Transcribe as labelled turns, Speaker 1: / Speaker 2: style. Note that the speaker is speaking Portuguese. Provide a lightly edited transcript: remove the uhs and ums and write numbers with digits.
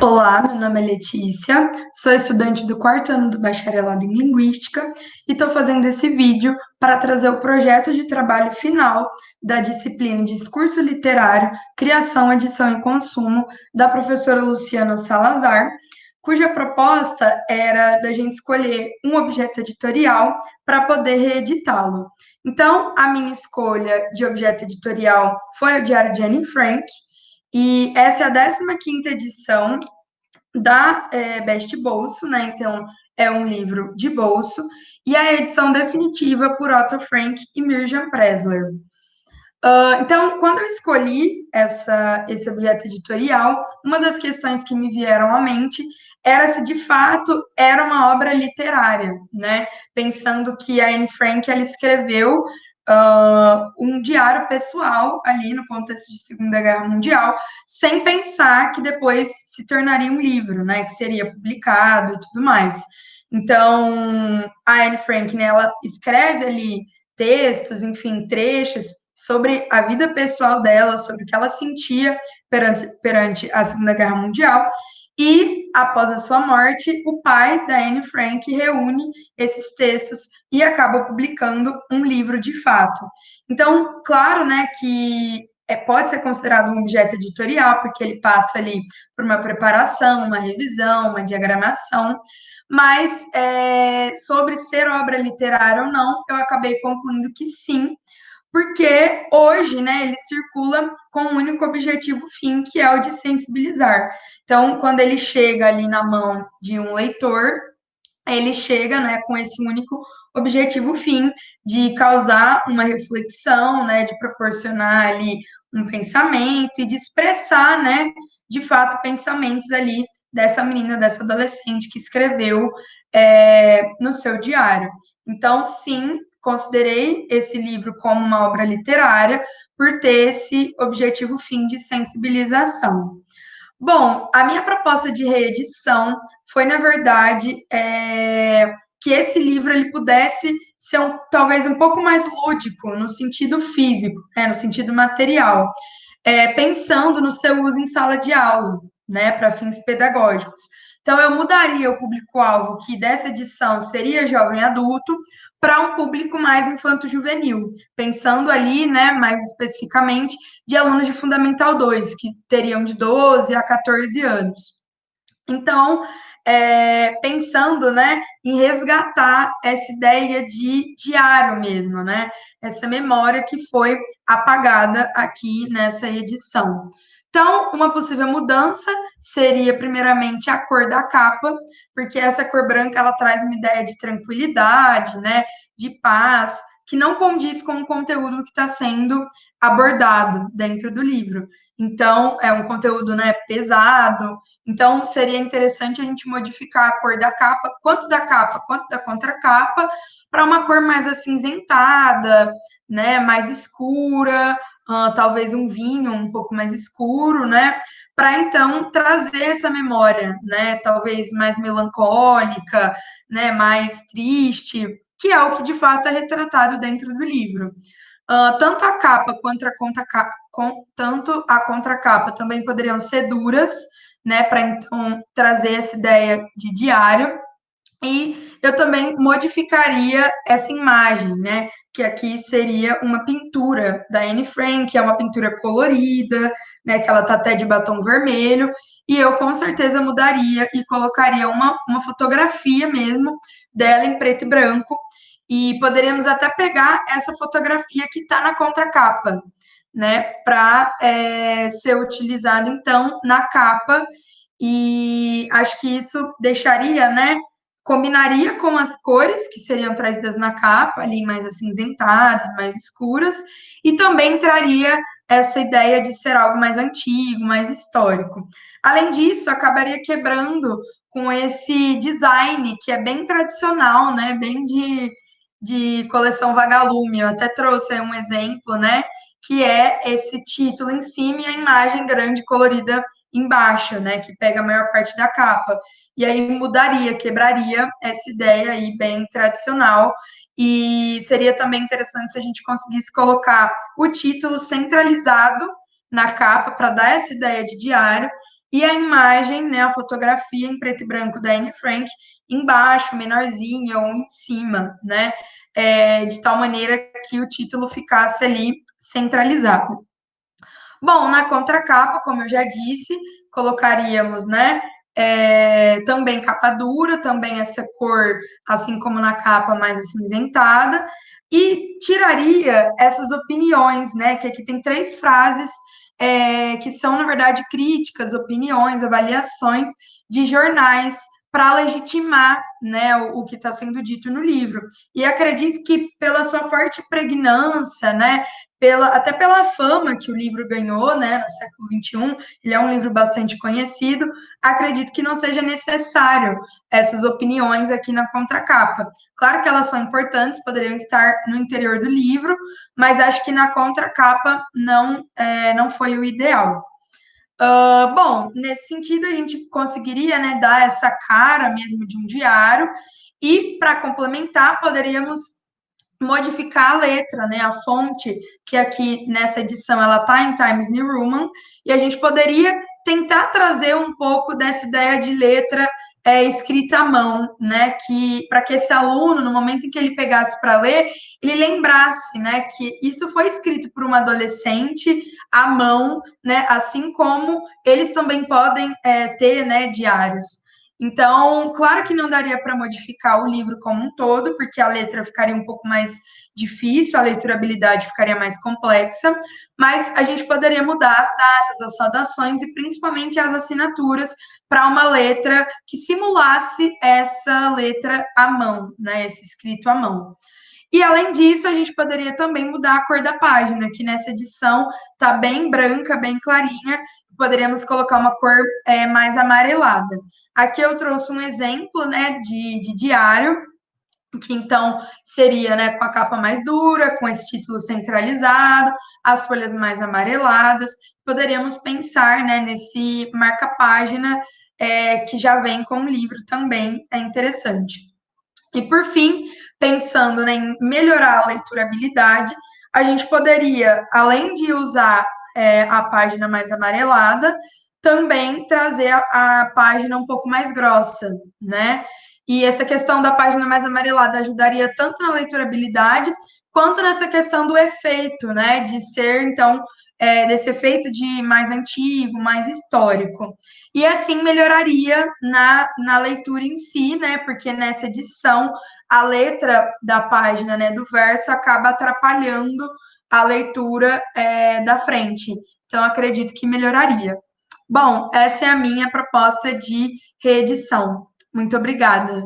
Speaker 1: Olá, meu nome é Letícia, sou estudante do quarto ano do bacharelado em Linguística e estou fazendo esse vídeo para trazer o projeto de trabalho final da disciplina Discurso Literário, Criação, Edição e Consumo, da professora Luciana Salazar, cuja proposta era da gente escolher um objeto editorial para poder reeditá-lo. Então, a minha escolha de objeto editorial foi o Diário de Anne Frank, e essa é a 15ª edição da Best Bolso, né? Então, é um livro de bolso, e a edição definitiva por Otto Frank e Mirjam Pressler. Então, quando eu escolhi esse objeto editorial, uma das questões que me vieram à mente era se de fato era uma obra literária, né? Pensando que a Anne Frank ela escreveu um diário pessoal ali no contexto de Segunda Guerra Mundial, sem pensar que depois se tornaria um livro, né? Que seria publicado e tudo mais. Então, a Anne Frank, né, ela escreve ali textos, enfim, trechos sobre a vida pessoal dela, sobre o que ela sentia perante a Segunda Guerra Mundial. E, após a sua morte, o pai da Anne Frank reúne esses textos e acaba publicando um livro de fato. Então, claro, né, que pode ser considerado um objeto editorial, porque ele passa ali por uma preparação, uma revisão, uma diagramação, mas sobre ser obra literária ou não, eu acabei concluindo que sim, porque hoje, né, ele circula com um único objetivo fim, que é o de sensibilizar. Então, quando ele chega ali na mão de um leitor, ele chega, né, com esse único objetivo fim de causar uma reflexão, né, de proporcionar ali um pensamento e de expressar, né, de fato, pensamentos ali dessa menina, dessa adolescente que escreveu no seu diário. Então, sim, considerei esse livro como uma obra literária por ter esse objetivo fim de sensibilização. Bom, a minha proposta de reedição foi, na verdade, que esse livro ele pudesse ser talvez um pouco mais lúdico, no sentido físico, no sentido material, pensando no seu uso em sala de aula, né, para fins pedagógicos. Então, eu mudaria o público-alvo, que dessa edição seria jovem adulto, para um público mais infanto-juvenil, pensando ali, né, mais especificamente, de alunos de Fundamental 2, que teriam de 12 a 14 anos. Então, pensando, né, em resgatar essa ideia de diário mesmo, né, essa memória que foi apagada aqui nessa edição. Então, uma possível mudança seria, primeiramente, a cor da capa, porque essa cor branca ela traz uma ideia de tranquilidade, né, de paz, que não condiz com o conteúdo que está sendo abordado dentro do livro. Então, é um conteúdo, né, pesado. Então, seria interessante a gente modificar a cor da capa, quanto da contracapa, para uma cor mais acinzentada, né, mais escura, talvez um vinho um pouco mais escuro, né, para então trazer essa memória, né, talvez mais melancólica, né, mais triste, que é o que de fato é retratado dentro do livro. Tanto a capa quanto tanto a contracapa também poderiam ser duras, né, para então trazer essa ideia de diário. E eu também modificaria essa imagem, né? Que aqui seria uma pintura da Anne Frank, que é uma pintura colorida, né? Que ela tá até de batom vermelho. E eu com certeza mudaria e colocaria uma fotografia mesmo dela em preto e branco. E poderíamos até pegar essa fotografia que está na contracapa, né? Para ser utilizado então na capa. E acho que isso deixaria, né? Combinaria com as cores que seriam trazidas na capa, ali mais acinzentadas, mais escuras, e também traria essa ideia de ser algo mais antigo, mais histórico. Além disso, acabaria quebrando com esse design que é bem tradicional, né? Bem de coleção Vagalume. Eu até trouxe aí um exemplo, né? Que é esse título em cima e a imagem grande colorida embaixo, né? Que pega a maior parte da capa. E aí mudaria, quebraria essa ideia aí bem tradicional. E seria também interessante se a gente conseguisse colocar o título centralizado na capa para dar essa ideia de diário e a imagem, né, a fotografia em preto e branco da Anne Frank embaixo, menorzinha ou em cima, né, de tal maneira que o título ficasse ali centralizado. Bom, na contracapa, como eu já disse, colocaríamos, né, também capa dura, também essa cor, assim como na capa mais acinzentada, e tiraria essas opiniões, né, que aqui tem 3 frases que são, na verdade, críticas, opiniões, avaliações de jornais para legitimar, né, o que está sendo dito no livro. E acredito que pela sua forte pregnância, né, até pela fama que o livro ganhou, né, no século XXI, ele é um livro bastante conhecido, acredito que não seja necessário essas opiniões aqui na contracapa. Claro que elas são importantes, poderiam estar no interior do livro, mas acho que na contracapa não foi o ideal. Bom, nesse sentido, a gente conseguiria, né, dar essa cara mesmo de um diário, e para complementar, poderíamos modificar a letra, né, a fonte, que aqui nessa edição ela está em Times New Roman, e a gente poderia tentar trazer um pouco dessa ideia de letra escrita à mão, né, que para que esse aluno, no momento em que ele pegasse para ler, ele lembrasse, né, que isso foi escrito por uma adolescente à mão, né, assim como eles também podem ter, né, diários. Então, claro que não daria para modificar o livro como um todo, porque a letra ficaria um pouco mais difícil, a leiturabilidade ficaria mais complexa, mas a gente poderia mudar as datas, as saudações e principalmente as assinaturas para uma letra que simulasse essa letra à mão, né, esse escrito à mão. E além disso, a gente poderia também mudar a cor da página, que nessa edição está bem branca, bem clarinha. Poderíamos colocar uma cor mais amarelada. Aqui eu trouxe um exemplo, né, de diário, que então seria, né, com a capa mais dura, com esse título centralizado, as folhas mais amareladas. Poderíamos pensar, né, nesse marca-página que já vem com o livro também, é interessante. E por fim, pensando, né, em melhorar a leiturabilidade, a gente poderia, além de usar a página mais amarelada, também trazer a página um pouco mais grossa, né? E essa questão da página mais amarelada ajudaria tanto na leiturabilidade quanto nessa questão do efeito, né? De ser, então, desse efeito de mais antigo, mais histórico. E assim melhoraria na leitura em si, né? Porque nessa edição a letra da página, né, do verso acaba atrapalhando a leitura da frente. Então, acredito que melhoraria. Bom, essa é a minha proposta de reedição. Muito obrigada.